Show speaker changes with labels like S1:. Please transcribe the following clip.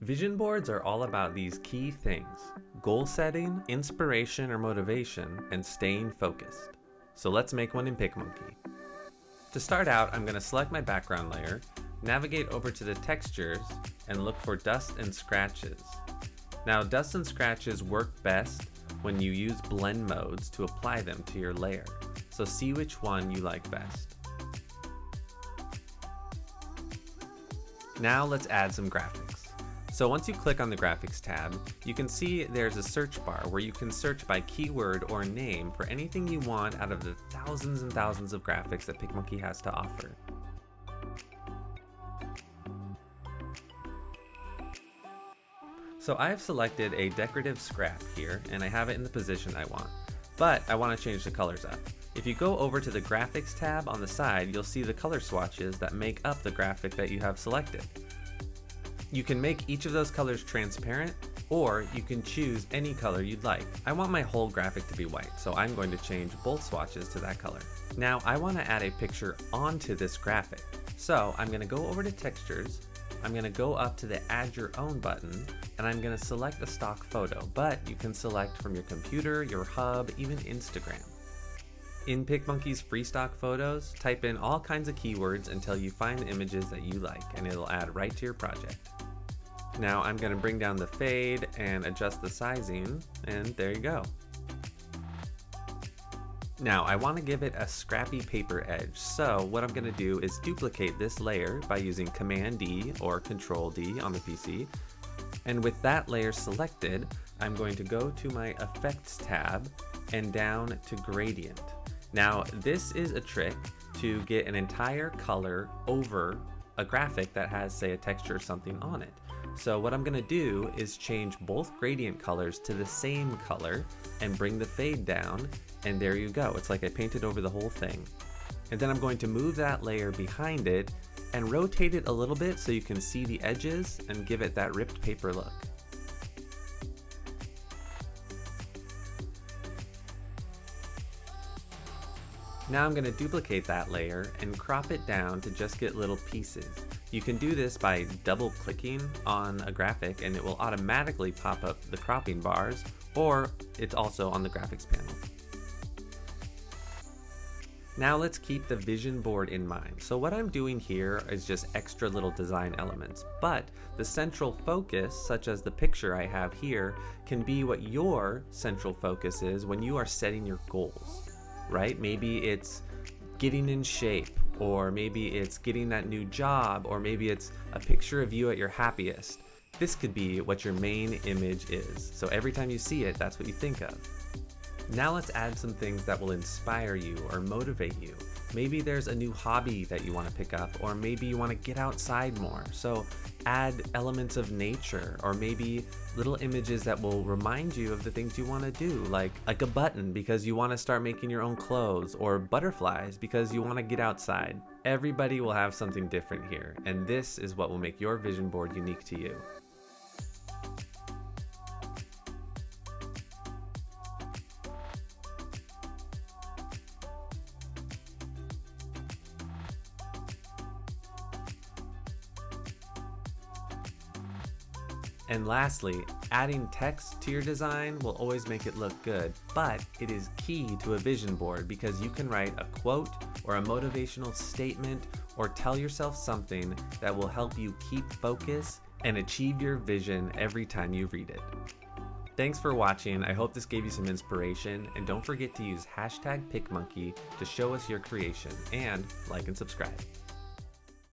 S1: Vision boards are all about these key things: goal setting, inspiration or motivation, and staying focused. So let's make one in PicMonkey. To start out, I'm going to select my background layer, navigate over to the textures, and look for dust and scratches. Now, dust and scratches work best when you use blend modes to apply them to your layer. So see which one you like best. Now let's add some graphics. So once you click on the graphics tab, you can see there's a search bar where you can search by keyword or name for anything you want out of the thousands and thousands of graphics that PicMonkey has to offer. So I've selected a decorative scrap here, and I have it in the position I want, but I want to change the colors up. If you go over to the graphics tab on the side, you'll see the color swatches that make up the graphic that you have selected. You can make each of those colors transparent, or you can choose any color you'd like. I want my whole graphic to be white, so I'm going to change both swatches to that color. Now I want to add a picture onto this graphic. So I'm going to go over to textures, I'm going to go up to the add your own button, and I'm going to select a stock photo, but you can select from your computer, your hub, even Instagram. In PicMonkey's free stock photos, type in all kinds of keywords until you find the images that you like, and it'll add right to your project. Now I'm going to bring down the fade and adjust the sizing, and there you go. Now I want to give it a scrappy paper edge, so what I'm going to do is duplicate this layer by using Command D or Control D on the PC. And with that layer selected, I'm going to go to my Effects tab and down to Gradient. Now this is a trick to get an entire color over a graphic that has, say, a texture or something on it. So what I'm going to do is change both gradient colors to the same color and bring the fade down, and there you go. It's like I painted over the whole thing. And then I'm going to move that layer behind it and rotate it a little bit so you can see the edges and give it that ripped paper look. Now I'm going to duplicate that layer and crop it down to just get little pieces. You can do this by double clicking on a graphic and it will automatically pop up the cropping bars, or it's also on the graphics panel. Now let's keep the vision board in mind. So what I'm doing here is just extra little design elements, but the central focus, such as the picture I have here, can be what your central focus is when you are setting your goals. Right? Maybe it's getting in shape, or maybe it's getting that new job, or maybe it's a picture of you at your happiest. This could be what your main image is. So every time you see it, that's what you think of. Now let's add some things that will inspire you or motivate you. Maybe there's a new hobby that you want to pick up, or maybe you want to get outside more. So add elements of nature, or maybe little images that will remind you of the things you want to do, like a button because you want to start making your own clothes, or butterflies because you want to get outside. Everybody will have something different here, and this is what will make your vision board unique to you. And lastly, adding text to your design will always make it look good, but it is key to a vision board because you can write a quote or a motivational statement or tell yourself something that will help you keep focus and achieve your vision every time you read it. Thanks for watching. I hope this gave you some inspiration, and don't forget to use #PicMonkey to show us your creation, and like and subscribe.